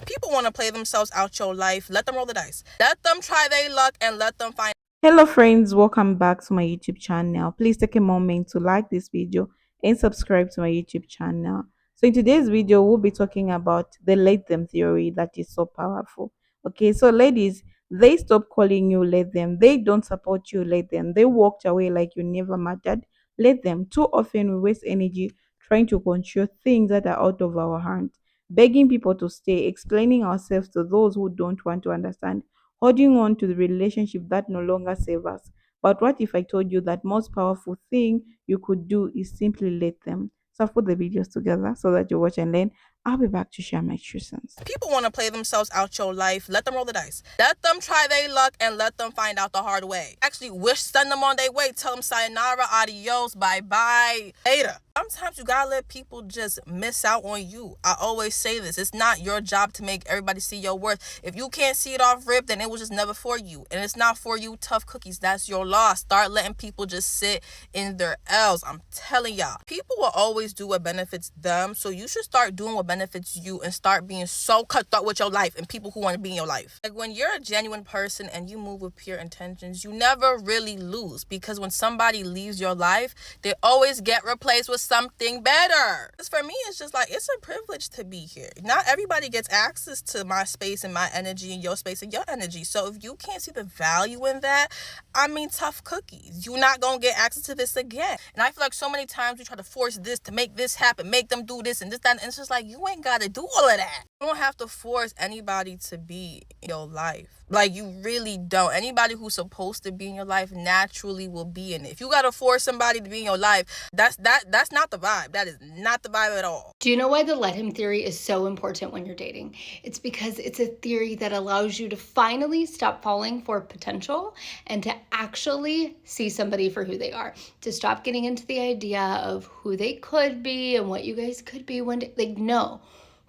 People want to play themselves out your life. Let them roll the dice. Let them try their luck and let them find. Hello friends, welcome back to my YouTube channel. Please take a moment to like this video and subscribe to my YouTube channel. So in today's video, we'll be talking about the let them theory that is so powerful. Okay, so ladies, they stop calling you let them. They don't support you let them. They walked away like you never mattered. Let them. Too often we waste energy trying to control things that are out of our hands, begging people to stay, explaining ourselves to those who don't want to understand, holding on to the relationship that no longer serve us. But what if I told you that most powerful thing you could do is simply let them? So I've put the videos together so that you watch and then I'll be back to share my true sense. People want to play themselves out your life. Let them roll the dice. Let them try their luck and let them find out the hard way. Actually, send them on their way. Tell them sayonara, adios, bye bye, later. Sometimes you gotta let people just miss out on you. I always say this. It's not your job to make everybody see your worth. If you can't see it off rip, then it was just never for you. And it's not for you, tough cookies. That's your loss. Start letting people just sit in their L's. I'm telling y'all. People will always do what benefits them. So you should start doing what benefits you and start being so cutthroat with your life and people who want to be in your life. Like when you're a genuine person and you move with pure intentions, you never really lose, because when somebody leaves your life, they always get replaced with something better. For me, it's just like, it's a privilege to be here. Not everybody gets access to my space and my energy and your space and your energy. So if you can't see the value in that, I mean, tough cookies. You're not going to get access to this again. And I feel like so many times we try to force this to make this happen, make them do this and this, that, and it's just like, you ain't got to do all of that. You don't have to force anybody to be in your life. Like, you really don't. Anybody who's supposed to be in your life naturally will be in it. If you got to force somebody to be in your life, that's not the vibe. That is not the vibe at all. Do you know why the let him theory is so important when you're dating? It's because it's a theory that allows you to finally stop falling for potential and to actually see somebody for who they are. To stop getting into the idea of who they could be and what you guys could be one day. Like, no.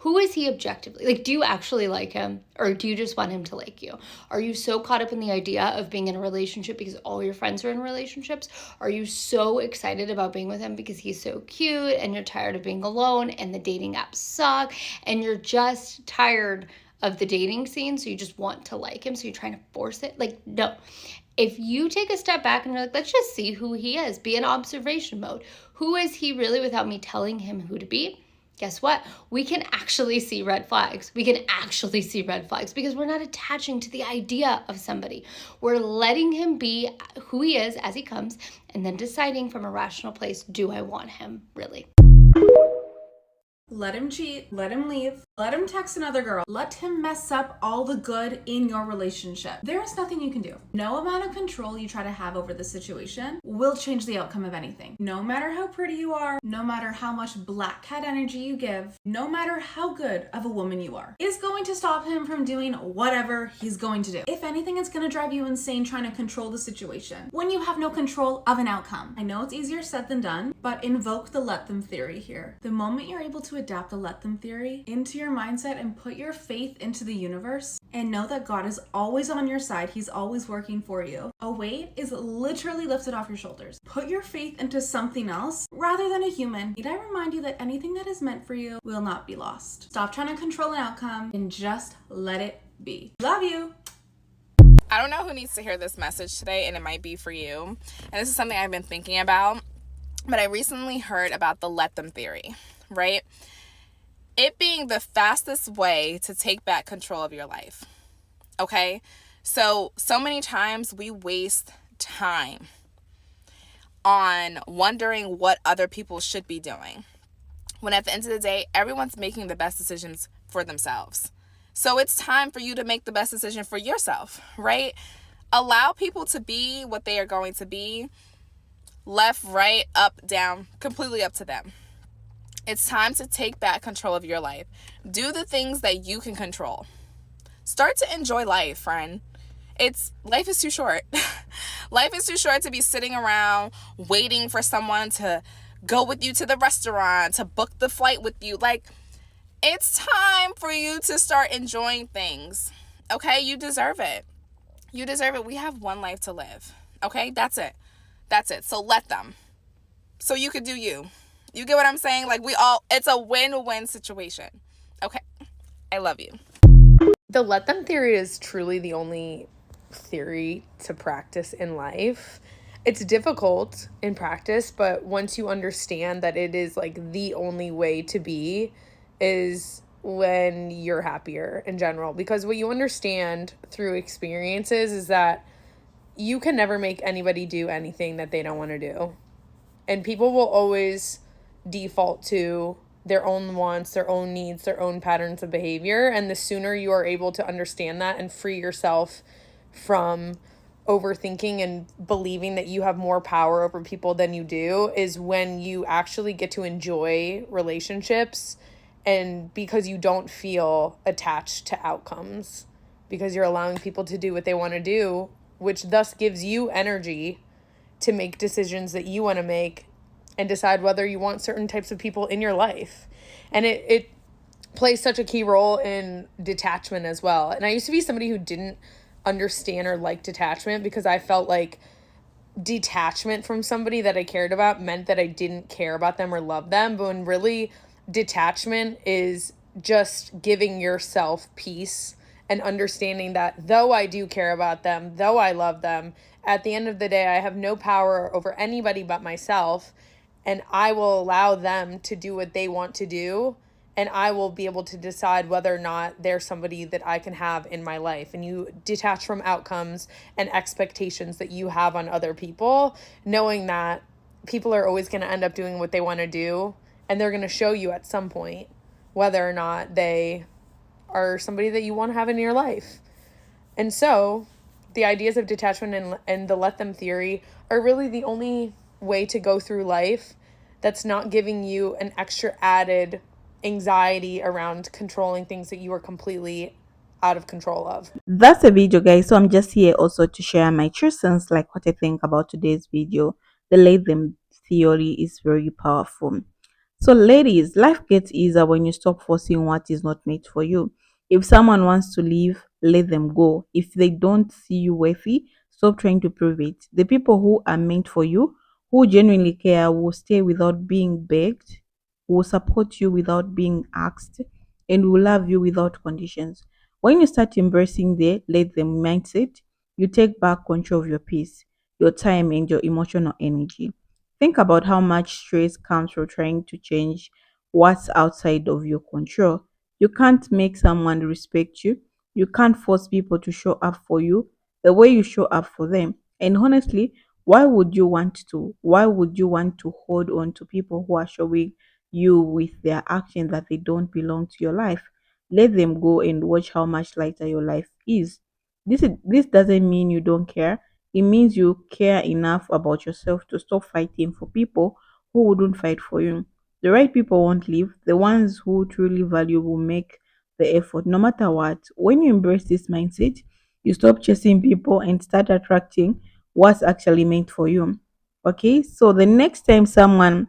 Who is he objectively? Like, do you actually like him, or do you just want him to like you? Are you so caught up in the idea of being in a relationship because all your friends are in relationships? Are you so excited about being with him because he's so cute and you're tired of being alone and the dating apps suck and you're just tired of the dating scene, so you just want to like him, so you're trying to force it? Like, no. If you take a step back and you're like, let's just see who he is, be in observation mode. Who is he really without me telling him who to be? Guess what? We can actually see red flags. We can actually see red flags because we're not attaching to the idea of somebody. We're letting him be who he is as he comes and then deciding from a rational place, do I want him really? Let him cheat, let him leave, let him text another girl, let him mess up all the good in your relationship. There is nothing you can do. No amount of control you try to have over the situation will change the outcome of anything. No matter how pretty you are, no matter how much black cat energy you give, no matter how good of a woman you are, is going to stop him from doing whatever he's going to do. If anything, it's going to drive you insane trying to control the situation when you have no control of an outcome. I know it's easier said than done, but invoke the let them theory here. The moment you're able to adapt the let them theory into your mindset and put your faith into the universe and know that God is always on your side, he's always working for you, a weight is literally lifted off your shoulders. Put your faith into something else rather than a human. Need I remind you that anything that is meant for you will not be lost. Stop trying to control an outcome and just let it be. Love you. I don't know who needs to hear this message today, and it might be for you. And this is something I've been thinking about, but I recently heard about the let them theory, right? It being the fastest way to take back control of your life. Okay? So many times we waste time on wondering what other people should be doing, when at the end of the day, everyone's making the best decisions for themselves. So it's time for you to make the best decision for yourself, right? Allow people to be what they are going to be. Left, right, up, down, completely up to them. It's time to take back control of your life. Do the things that you can control. Start to enjoy life, friend. Life is too short. Life is too short to be sitting around waiting for someone to go with you to the restaurant, to book the flight with you. Like, it's time for you to start enjoying things. Okay? You deserve it. You deserve it. We have one life to live. Okay? That's it. So let them. So you could do you. You get what I'm saying? Like, it's a win-win situation. Okay. I love you. The let them theory is truly the only theory to practice in life. It's difficult in practice, but once you understand that it is like the only way to be, is when you're happier in general. Because what you understand through experiences is that you can never make anybody do anything that they don't want to do. And people will always default to their own wants, their own needs, their own patterns of behavior. And the sooner you are able to understand that and free yourself from overthinking and believing that you have more power over people than you do, is when you actually get to enjoy relationships, and because you don't feel attached to outcomes, because you're allowing people to do what they want to do, which thus gives you energy to make decisions that you want to make and decide whether you want certain types of people in your life. And it plays such a key role in detachment as well. And I used to be somebody who didn't understand or like detachment, because I felt like detachment from somebody that I cared about meant that I didn't care about them or love them. But when really detachment is just giving yourself peace and understanding that though I do care about them, though I love them, at the end of the day, I have no power over anybody but myself, and I will allow them to do what they want to do, and I will be able to decide whether or not they're somebody that I can have in my life. And you detach from outcomes and expectations that you have on other people, knowing that people are always going to end up doing what they want to do, and they're going to show you at some point whether or not they are somebody that you want to have in your life. And so the ideas of detachment and the let them theory are really the only way to go through life that's not giving you an extra added anxiety around controlling things that you are completely out of control of. That's the video, guys. So I'm just here also to share my true sense, like what I think about today's video. The let them theory is very powerful. So ladies, life gets easier when you stop forcing what is not made for you. If someone wants to leave, let them go. If they don't see you worthy, stop trying to prove it. The people who are meant for you, who genuinely care, will stay without being begged, will support you without being asked, and will love you without conditions. When you start embracing the let them mindset, you take back control of your peace, your time, and your emotional energy. Think about how much stress comes from trying to change what's outside of your control. You can't make someone respect you. You can't force people to show up for you the way you show up for them. And honestly, why would you want to? Why would you want to hold on to people who are showing you with their actions that they don't belong to your life? Let them go and watch how much lighter your life is. This doesn't mean you don't care. It means you care enough about yourself to stop fighting for people who wouldn't fight for you. The right people won't leave. The ones who truly value will make the effort no matter what. When you embrace this mindset, you stop chasing people and start attracting what's actually meant for you. Okay, so the next time someone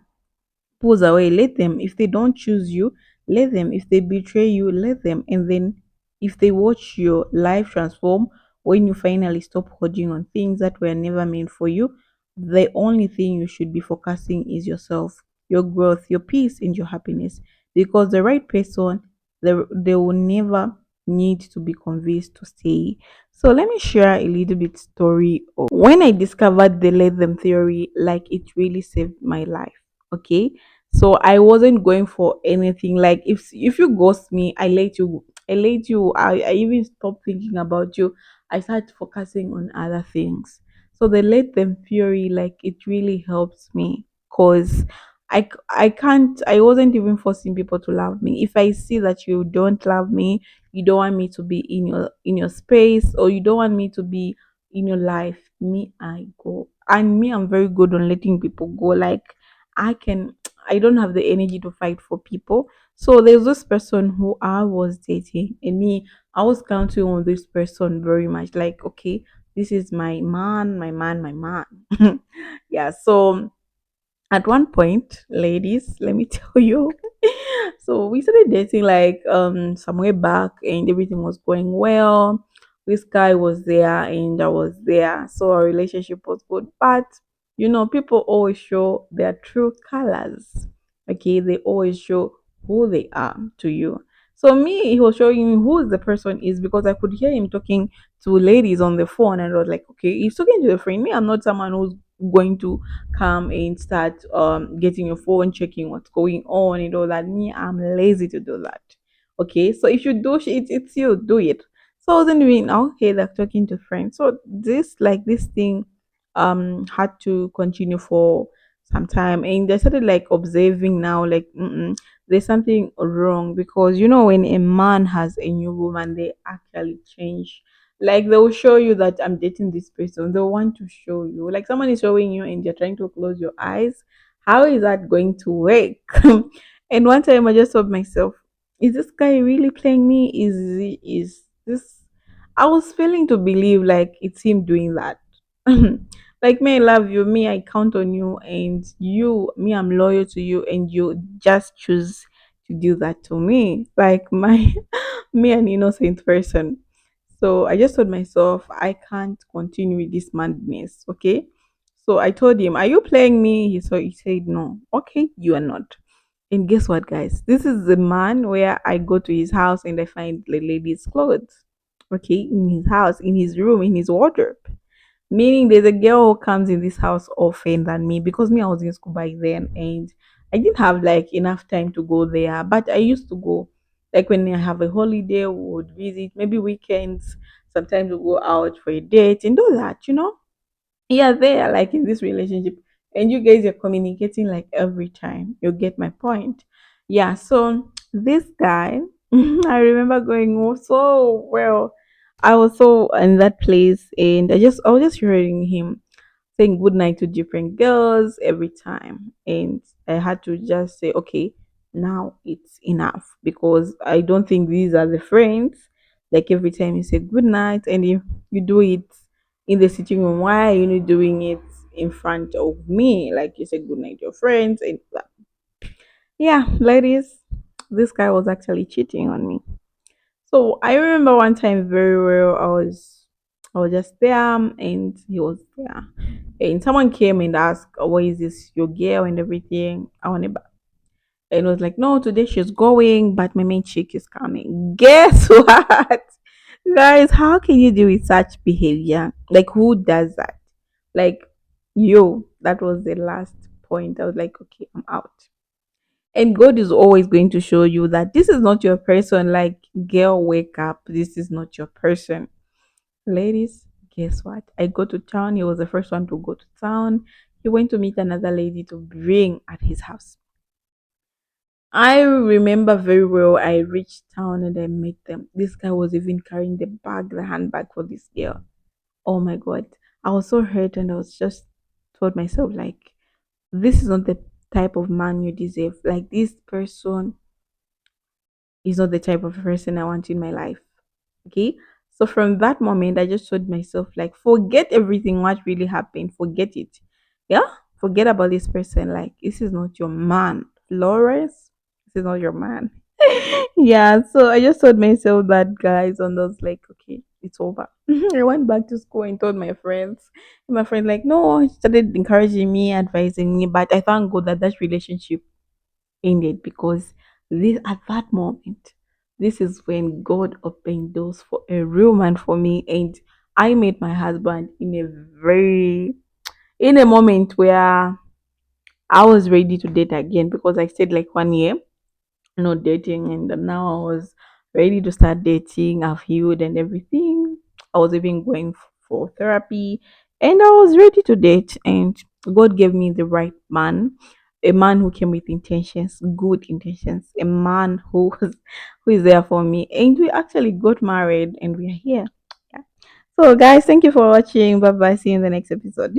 pulls away, let them. If they don't choose you, let them. If they betray you, let them. And then if they watch your life transform when you finally stop holding on things that were never meant for you, the only thing you should be focusing is yourself, your growth, your peace, and your happiness. Because the right person, they will never need to be convinced to stay. So let me share a little bit story of when I discovered the let them theory, like it really saved my life. Okay, so I wasn't going for anything. Like if you ghost me, I even stopped thinking about you. I started focusing on other things. So the let them theory, like it really helps me because I wasn't even forcing people to love me. If I see that you don't love me, you don't want me to be in your space, or you don't want me to be in your life, me, I go. And me, I'm very good on letting people go. Like I can I don't have the energy to fight for people. So there's this person who I was dating, and me, I was counting on this person very much. Like, okay, this is my man, my man, my man. Yeah. So at one point, ladies, let me tell you. So we started dating like somewhere back, and everything was going well. This guy was there and I was there, so our relationship was good. But people always show their true colors. Okay, they always show who they are to you. So me, he was showing me who the person is because I could hear him talking to ladies on the phone, and I was like, okay, he's talking to a friend. Me, I'm not someone who's going to come and start getting your phone, checking what's going on and all that. Me, I'm lazy to do that. Okay, so if you do it's you do it. So I wasn't doing okay, like talking to friends. So this thing had to continue for some time, and I started like observing now, like there's something wrong because when a man has a new woman, they actually change. Like they will show you that I'm dating this person. They want to show you, like someone is showing you, and you're trying to close your eyes. How is that going to work? And one time I just told myself, is this guy really playing me? Is this? I was failing to believe like it's him doing that. Like, me, I love you, me, I count on you, and you, me, I'm loyal to you, and you just choose to do that to me, like my me, an innocent person. So I just told myself I can't continue with this madness. Okay. So I told him, are you playing me? He said no. Okay, you are not. And guess what, guys? This is the man where I go to his house and I find the lady's clothes. Okay, in his house, in his room, in his wardrobe. Meaning there's a girl who comes in this house often than me because me, I was in school by then, and I didn't have like enough time to go there. But I used to go, like when I have a holiday, we would visit, maybe weekends, sometimes we go out for a date and all that. Yeah, they are like in this relationship, and you guys are communicating like every time. You get my point. Yeah, so this guy, I remember going so well. I was so in that place, and I was just hearing him saying good night to different girls every time, and I had to just say, okay, now it's enough because I don't think these are the friends. Like every time you say good night, and if you do it in the sitting room, why are you not doing it in front of me? Like you said good night to your friends and blah. Yeah, ladies, this guy was actually cheating on me. So I remember one time very well. I was just there, and he was there, and someone came and asked, "Oh, where is this your girl and everything?" I want it back. And it was like, no, today she's going, but my main chick is coming. Guess what? Guys, how can you deal with such behavior? Like, who does that? Like, you. That was the last point. I was like, okay, I'm out. And God is always going to show you that this is not your person. Like, girl, wake up. This is not your person. Ladies, guess what? I go to town. He was the first one to go to town. He went to meet another lady to bring at his house. I remember very well. I reached town and I met them. This guy was even carrying the handbag for this girl. Oh my god. I was so hurt, and I was just told myself like this is not the type of man you deserve. Like this person is not the type of person I want in my life. Okay. So from that moment I just told myself like forget everything what really happened. Forget it. Yeah? Forget about this person. Like this is not your man. Flores, this is not your man. Yeah, so I just told myself that, guys, and I was like, okay, it's over. I went back to school and told my friends. And my friend like, no, she started encouraging me, advising me, but I thank God that that relationship ended because this at that moment, this is when God opened doors for a real man for me, and I met my husband in a moment where I was ready to date again because I stayed like 1 year not dating, and now I was ready to start dating. I've healed and everything. I was even going for therapy, and I was ready to date, and God gave me the right man, a man who came with intentions, good intentions, a man who is there for me, and we actually got married and we are here. Yeah. So guys, thank you for watching. Bye bye, see you in the next episode.